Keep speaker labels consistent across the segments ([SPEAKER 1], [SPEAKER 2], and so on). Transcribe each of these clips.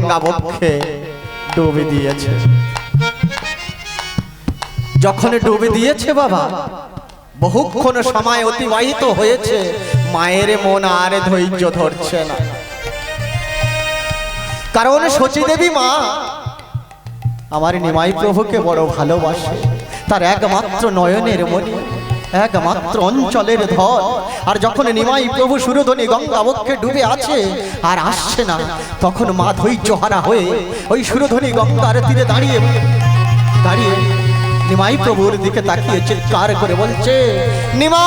[SPEAKER 1] গঙ্গা বক্ষে ডুবে দিয়েছে। যখন ডুবে দিয়েছে বাবা, বহুক্ষণ সময় অতিবাহিত হয়েছে, মায়ের মন আর ধৈর্য ধরছে না। কারণ সচী দেবী মা আমার নিমাই প্রভুকে বড় ভালোবাসে, তার একমাত্র নয়নের মণি, একমাত্র অঞ্চলের ধন। আর যখন নিমাই প্রভু সুরধনী গঙ্গা বক্ষে ডুবে আছে আর আসছে না, তখন মা ধৈর্য হারা হয়ে ওই সুরধনী গঙ্গার তীরে দাঁড়িয়ে দাঁড়িয়ে নিমাই প্রভুর দিকে তাকিয়ে চিৎকার করে বলছে, নিমা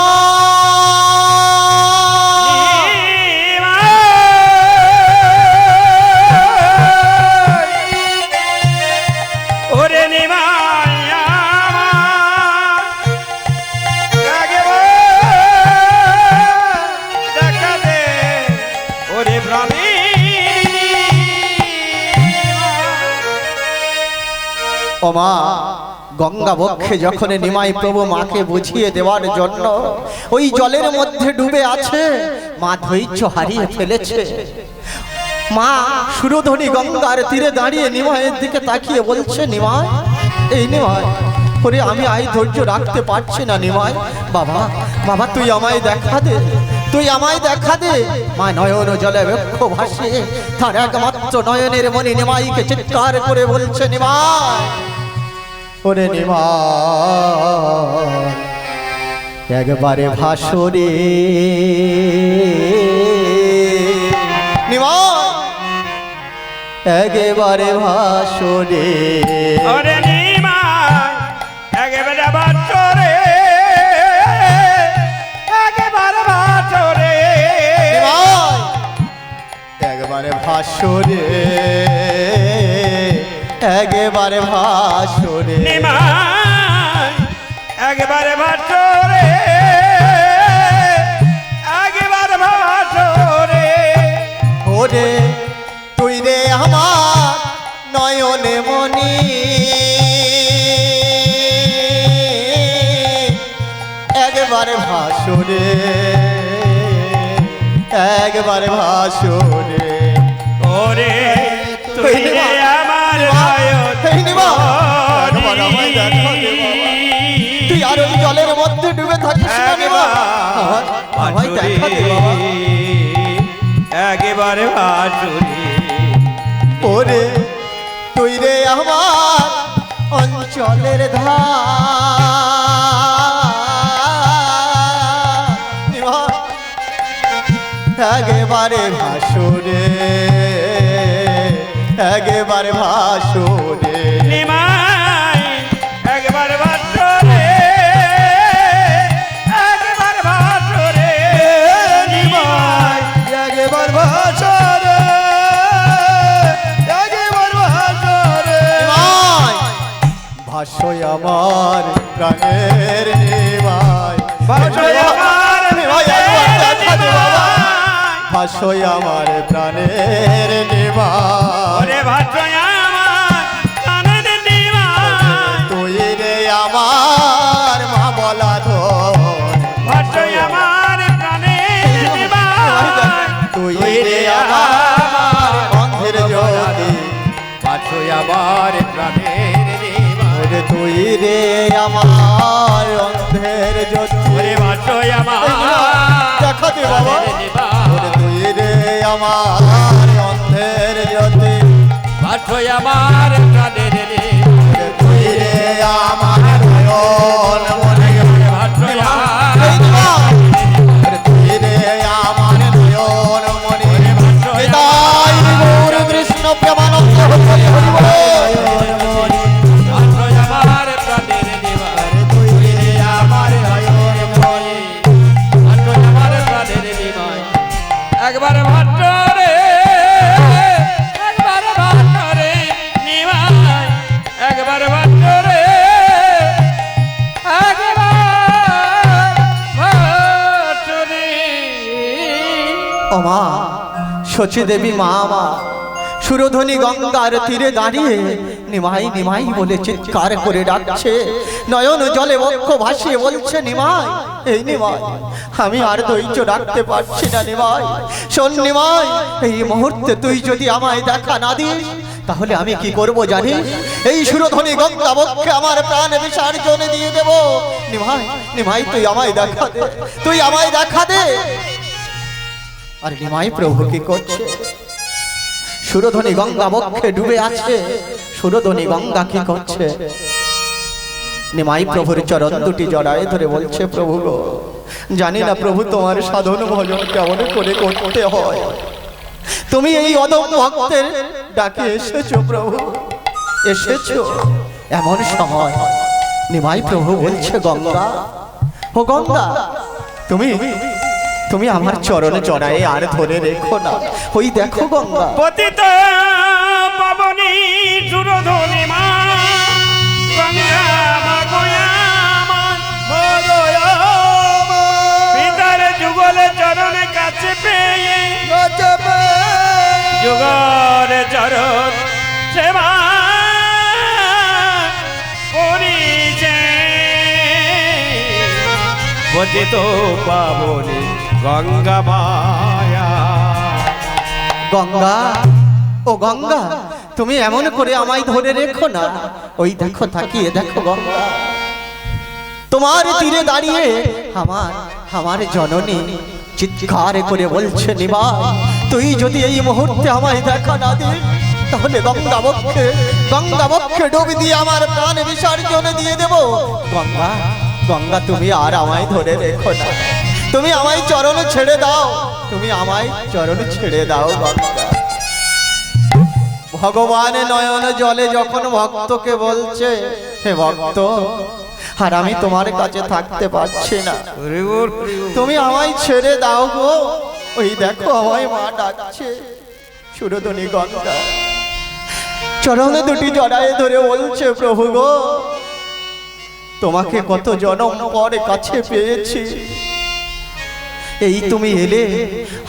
[SPEAKER 1] ও মা। গঙ্গা বক্ষে যখন নিমাই প্রভু মাকে বুঝিয়ে দেওয়ার জন্য ওই জলের মধ্যে ডুবে আছে, মা ধৈর্য হারিয়ে ফেলেছে। মা সুরধনী গঙ্গার তীরে দাঁড়িয়ে নিমাইয়ের দিকে তাকিয়ে বলছে, নিমাই, এই নিমাই, ওরে আমি আই ধৈর্য রাখতে পারছি না নিমাই। বাবা, বাবা তুই আমায় দেখা দে, তুই আমায় দেখা দে। মা নয়ন জলে বক্ষ ভাসিয়ে তার একমাত্র নয়নের মণি নিমাইকে চিৎকার করে বলছে, নিমাই, ওরে নিমাই, একবারে ভাসরে নিমাই, একেবারে ভাসরে,
[SPEAKER 2] ওরে নিমাই, একেবারে ভাসরে, একেবারে ভাসরে,
[SPEAKER 1] নিমাই, একবারে ভাসরে, একেবারে ভাসরে,
[SPEAKER 2] নিমাই, একেবারে ভাসরে, একেবারে ভাসরে।
[SPEAKER 1] ওরে তুই রে আমার নয়নে মনি, একবারে ভাসরে, একবারে ভাসরে,
[SPEAKER 2] ওরে তুই রে আমার
[SPEAKER 1] তুই আর ওই জলের মধ্যে ডুবে থাকিস না নিমা, আমায় দেখা দে বাবা,
[SPEAKER 2] একেবারে ভাসরে।
[SPEAKER 1] ওরে তুই রে আমার অঞ্চলের ধার, একেবারে ভাসরে, একেবারে ভাসরে,
[SPEAKER 2] নিমাই, একবার ভাসরে, একবার ভাসরে, নিমাই,
[SPEAKER 1] একবার ভাসরে, একবার ভাসরে, ভাসই আমার প্রাণের নিমাই,
[SPEAKER 2] ভাসই আমার
[SPEAKER 1] নিমাই, দেখা দে বাবা, ভাসই আমার প্রাণের নিমাই,
[SPEAKER 2] ওরে ভাসই আমার প্রাণের নিমাই,
[SPEAKER 1] তুই রে আমার মা বলা ধন,
[SPEAKER 2] ভাসই আমার প্রাণের নিমাই,
[SPEAKER 1] তুই রে আমার অন্ধের জ্যোতি,
[SPEAKER 2] ভাসই আমার প্রাণের নিমাই,
[SPEAKER 1] ওরে তুই রে আমার অন্ধের জ্যোতি,
[SPEAKER 2] ওরে ভাসই আমার
[SPEAKER 1] দেখা দে বাবা,
[SPEAKER 2] নিমাই,
[SPEAKER 1] ওরে তুই রে আমার অন্ধের জ্যোতি,
[SPEAKER 2] ভাসই আমার প্রাণের নিমাই,
[SPEAKER 1] ওরে তুই রে আমার নয়ন মনে,
[SPEAKER 2] ভাসই
[SPEAKER 1] এই নিমাই, ওরে তুই রে আমার নয়ন মনে, নিতাই গৌর কৃষ্ণ প্রেমানন্দ হরি হরি বল,
[SPEAKER 2] ভাসই আমার প্রাণের নিমাই,
[SPEAKER 1] তুই রে আমার নয়ন মনে,
[SPEAKER 2] ভাসই আমার প্রাণের নিমাই, একবার ভাসরে, একবার ভাসরে, নিমাই, একবার ভাসরে, একবার ভাসরে।
[SPEAKER 1] ও মা সচী দেবী মা, মা সুরধনী গঙ্গার তীরে দাঁড়িয়ে নিমাই নিমাই বলে চিৎকার করে ডাকছে, নয়ন জলে বক্ষ ভাসিয়ে বলছে, নিমাই, এই নিমাই, আমি আর ধৈর্য রাখতে পারছি না নিমাই। শোন নিমাই, এই মুহূর্তে তুই যদি আমায় দেখা না দিস তাহলে আমি কি করব জানিস? এই সুরধনী গঙ্গা বক্ষে আমার প্রাণ বিসর্জন দিয়ে দেব। নিমাই, নিমাই, তুই আমায় দেখা দে, তুই আমায় দেখা দে। আর নিমাই প্রভু কি করছে? সুরধনী গঙ্গা বক্ষে ডুবে আছে। সুরধনী গঙ্গা কি করছে? নিমাই প্রভুর চরণ দুটি জড়ায় ধরে বলছে, প্রভু গো, জানি না প্রভু তোমার সাধন ভজন কেমন করে করতে হয়। তুমি এই অদম ভক্তের ডাকে এসেছো প্রভু, এসেছো। এমন সময় নিমাই প্রভু বলছে, গঙ্গা, ও গঙ্গা, তুমি তুমি আমার চরণ জড়ায় আর ধরে রেখো না। ওই দেখো গঙ্গা,
[SPEAKER 2] পতিত পাবনী সুরধনী মা, গঙ্গা পিতার যুগলে চরণ কাছে পেয়ে, যুগলে চরণ সেবা করিছে। পতিত পাবনী গঙ্গা মায়া।
[SPEAKER 1] গঙ্গা, ও গঙ্গা, তুমি এমন করে আমায় ধরে রেখো না। ওই দেখো, তাকিয়ে দেখো গঙ্গা, তোমার তীরে দাঁড়িয়ে আমার জননী চিৎকার করে বলছে, নিমাই, তুই যদি এই মুহূর্তে আমায় দেখা না দিস তাহলে গঙ্গা বক্ষে ডুব দিয়ে আমার প্রাণ বিসর্জন দিয়ে দেব। গঙ্গা, গঙ্গা, তুমি আর আমায় ধরে রেখো না, তুমি আমায় চরণ ছেড়ে দাও, তুমি আমায় চরণ ছেড়ে দাও গঙ্গা। ভগবান নয়ন জলে যখন ভক্তকে বলছে, হে ভক্ত, আর আমি তোমার কাছে থাকতে পারছি না, তুমি আমায় ছেড়ে দাও গো। ওই দেখো আমায় মা ডাকছে। সুরধনী গঙ্গা চরণ দুটি জড়ায় ধরে বলছে, প্রভু গো, তোমাকে কত জনম পর কাছে পেয়েছি, এই তুমি এলে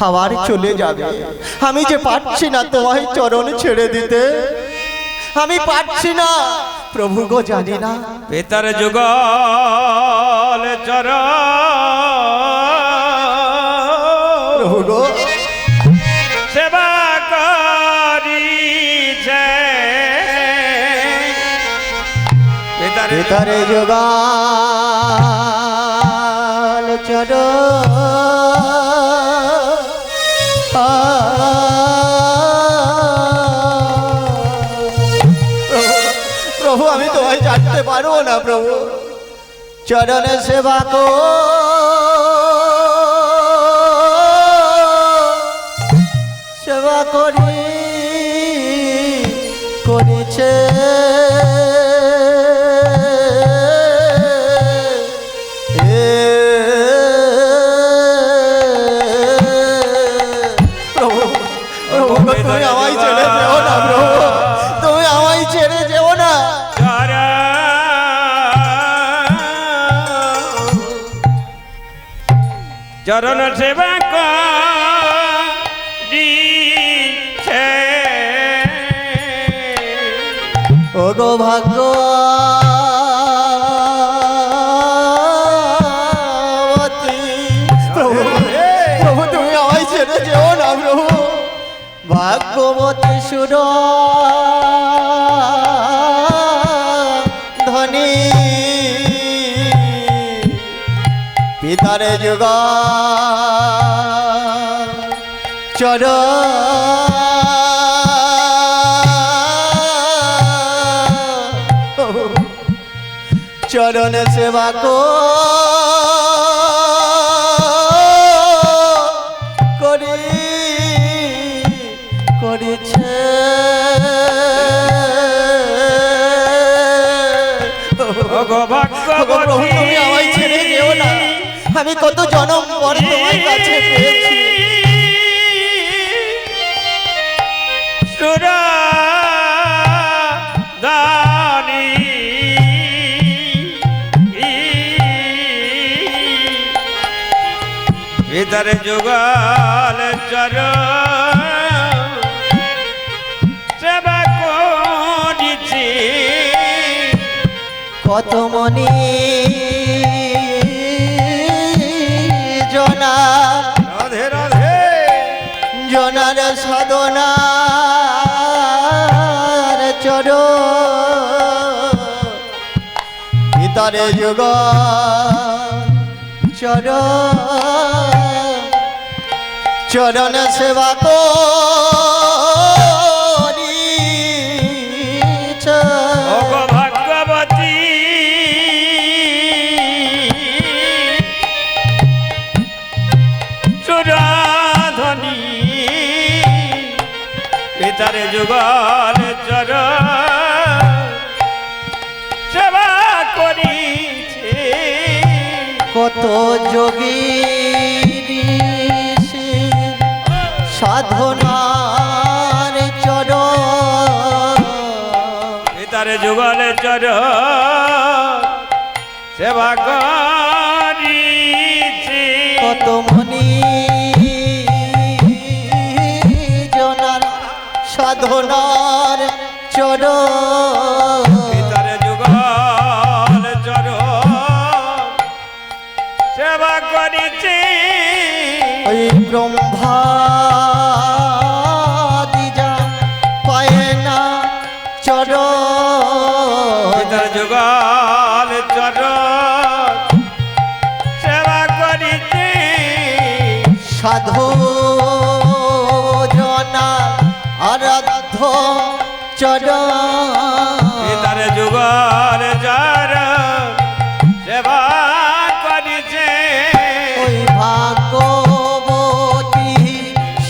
[SPEAKER 1] আবার চলে যাবে। আমি যে পারছি না তোমায় চরণ ছেড়ে দিতে, আমি পারছি না প্রভু গো, জানি না।
[SPEAKER 2] পিতার যুগল চরণ
[SPEAKER 1] প্রভু গো,
[SPEAKER 2] সেবা করিছে।
[SPEAKER 1] পিতারে যুগল চরণ, প্রভু আমি তোমায় ছাড়তে পারবো না প্রভু, চরণে সেবা সেবা করিছে। তুমি আমায় ছেড়ে যেও না প্রভু, তুমি আমায় ছেড়ে যেও না।
[SPEAKER 2] চরণ সেবা করিছে।
[SPEAKER 1] ও গো ভাগ্যবতী, প্রভু, প্রভু তুমি আমায় ছেড়ে যেও না প্রভু। ভাগ্যবতী সুরধনী পিতারে যুগল চরণ সেবা করিছে। প্রভু তুমি আমায় ছেড়ে যেও না, আমি কত জনম পর তোমার কাছে পেয়েছি।
[SPEAKER 2] সুরদানি ভিতরে যুগল চরণ
[SPEAKER 1] কত মনি জনা
[SPEAKER 2] রাধে রাধে
[SPEAKER 1] জনার সাধনার চরো পিতারে যুগ চরণ সেবা করিছ
[SPEAKER 2] ওগো ভাগ্যবতী সুরাধনী পিতারে যুগল চর সেবা করিছে
[SPEAKER 1] কত যোগী সাধনার চরণ
[SPEAKER 2] পিতারে যুগল চর সেবা করিছে
[SPEAKER 1] কত মনি জনার সাধনার চরণ
[SPEAKER 2] পিতারে যুগল চর সেবা করিছে
[SPEAKER 1] ওই ব্রহ্মাদিজা পায় না চরণ
[SPEAKER 2] পিতার যুগল চর সেবা করিছে
[SPEAKER 1] সাধু জনা আরাধ্য চরণ
[SPEAKER 2] পিতার যুগল চর সেবা করিছে
[SPEAKER 1] ওই ভাগবতী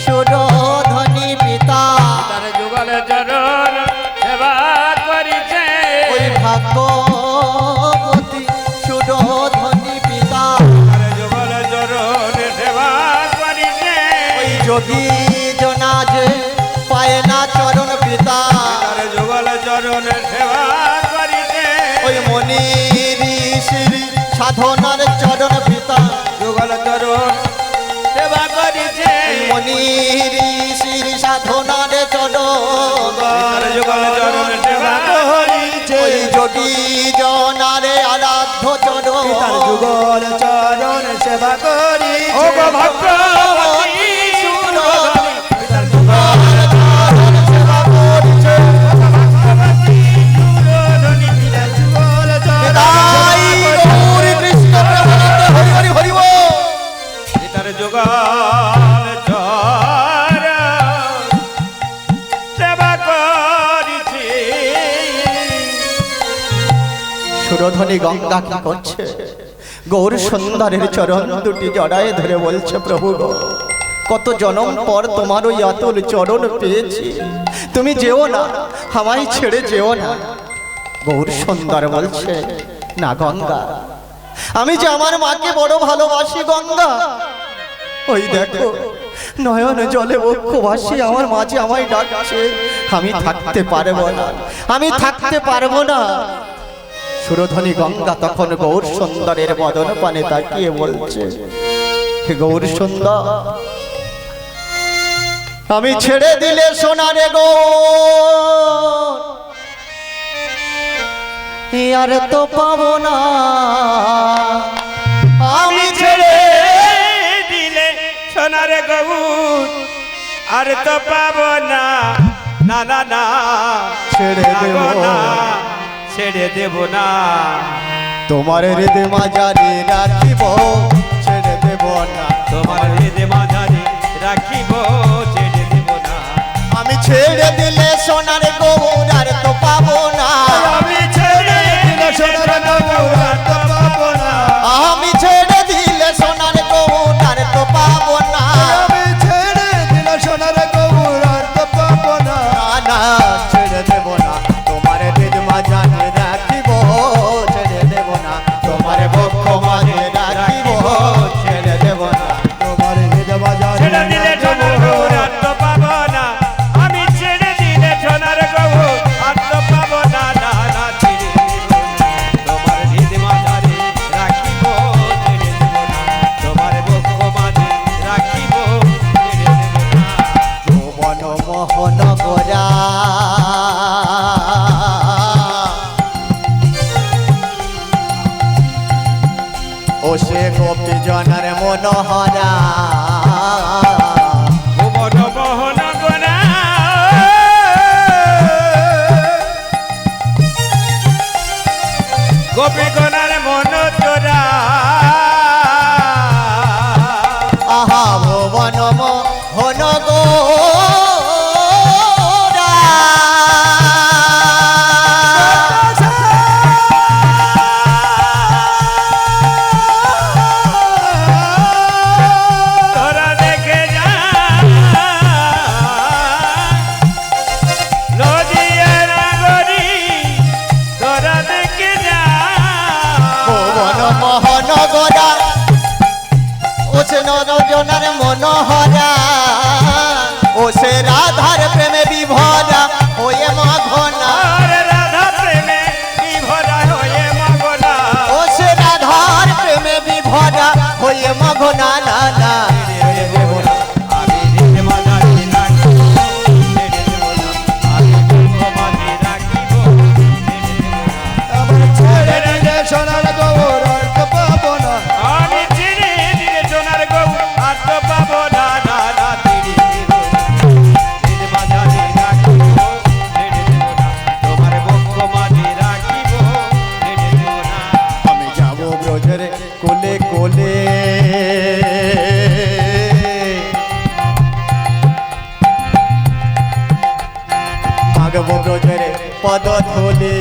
[SPEAKER 1] সুরধনী পিতা
[SPEAKER 2] পিতার যুগল চরণ সেবা করিছে
[SPEAKER 1] ওই ভাগবতী সুরধনী পিতা
[SPEAKER 2] পিতার যুগল চরণ সেবা করিছে
[SPEAKER 1] ওই যোগী জনা যে পায় না চরণ পিতা
[SPEAKER 2] পিতার যুগল চরণ সেবা করিছে
[SPEAKER 1] ওই মনি ঋষির সাধনার চরণ পিতা
[SPEAKER 2] যুগল চরণ সেবা করিছে
[SPEAKER 1] মনি ঋষির সাধনার চরণ
[SPEAKER 2] পিতার যুগল চরণ সেবা করিছে
[SPEAKER 1] ওই যোগী জনারে আরাধ্য চরণ
[SPEAKER 3] যুগল চরণ সেবা করি
[SPEAKER 2] ও গো ভক্তবতী সুরধনী পিতার ভক্তবতী সুরধনী পিতার
[SPEAKER 3] যুগল
[SPEAKER 1] তাই গৌর কৃষ্ণ প্রেমানন্দ হরি হরি হরি বল।
[SPEAKER 2] পিতার যুগল চর সেবা করিছে
[SPEAKER 1] সুরধনী গঙ্গা কি করছে গৌর সুন্দরের চরণ দুটি জড়ায় ধরে বলছে প্রভু গো কত জনম পর তোমার ওই অতুল চরণ পেয়েছি তুমি যেও না আমায় ছেড়ে যেও না গৌর সুন্দর বলছে না গঙ্গা আমি যে আমার মাকে বড় ভালোবাসি গঙ্গা ওই দেখো নয়ন জলে বক্ষ ভাসি আমার মাঝে আমায় ডাকছে আমি থাকতে পারবো না আমি থাকতে পারবো না সুরধনী গঙ্গা তখন গৌর সুন্দরের বদন পানে তাকিয়ে বলছে হে গৌর সুন্দর আমি ছেড়ে দিলে সোনারে গৌর আর তো পাবো না আমি ছেড়ে
[SPEAKER 2] দিলে সোনার গৌর আর তো পাবো না না না না
[SPEAKER 1] ছেড়ে দেব
[SPEAKER 2] না ছেড়ে দেব না
[SPEAKER 1] তোমার হৃদয় মাঝারে রাখিব ছেড়ে দেব না
[SPEAKER 2] তোমার হৃদয় মাঝারে রাখিব ছেড়ে দেব না
[SPEAKER 1] আমি ছেড়ে দিলে সোনার গৌর আর তো পাবো না
[SPEAKER 2] আমি ছেড়ে দিলে সোনার গৌর আর তো পাবো না
[SPEAKER 1] আমি ছেড়ে দিলে সোনার গৌর আর তো পাবো না
[SPEAKER 3] আমি ছেড়ে দিল সোনার গৌর আর তো পাবো না
[SPEAKER 1] না ছেড়ে দেব না তোমার হৃদয় মাঝারে রাখিব ছেড়ে দেব না তোমার বক্ষ মাঝে রাখিব ছেড়ে দেব না
[SPEAKER 3] তোমার হৃদয় বাজারে
[SPEAKER 2] ছেড়ে দিলে সোনার গৌর আর তো পাবো না আমি ছেড়ে দিলে সোনার গৌর আর তো পাবো না না না ছেড়ে দেব না তোমার হৃদয় মাঝারে রাখিব ছেড়ে দেব না তোমার বক্ষ মাঝে রাখিব ছেড়ে দেব না
[SPEAKER 1] যৌবন মোহন গোরা গোপী জনার মনোহরা
[SPEAKER 2] ভুবন মোহন গোনা গোপী গণার মন তোরা
[SPEAKER 1] আহা ভুবন মোহন গো
[SPEAKER 2] তোরা দেখে যা নদিয়া নগরী তোরা দেখে যা
[SPEAKER 1] ভুবন মোহন গোরা ও সে নরজনার মনোহরা ও সে রাধার প্রেমে বিভরা হয়ে মাঘনা
[SPEAKER 2] আর রাধা প্রেমে বিভরা হয়ে মগনা
[SPEAKER 1] ও সে রাধার প্রেমে বিভরা হয়ে মাঘনা না না
[SPEAKER 2] আমি রে মাঝারি রাখিব আমি মাঝে রাখিব
[SPEAKER 3] আমার ছেড়ে দিলে সোনার গৌরার পাবো না
[SPEAKER 2] আমি চিনি দিলে সোনার গৌ আর তো পাবো না না না তিরি রে মাঝারি রাখিব তোমার বক্ষ মাঝে রাখিব
[SPEAKER 1] আমি যাব ব্রজের কোলে কোলে মাগব ব্রজের পদ ধুলে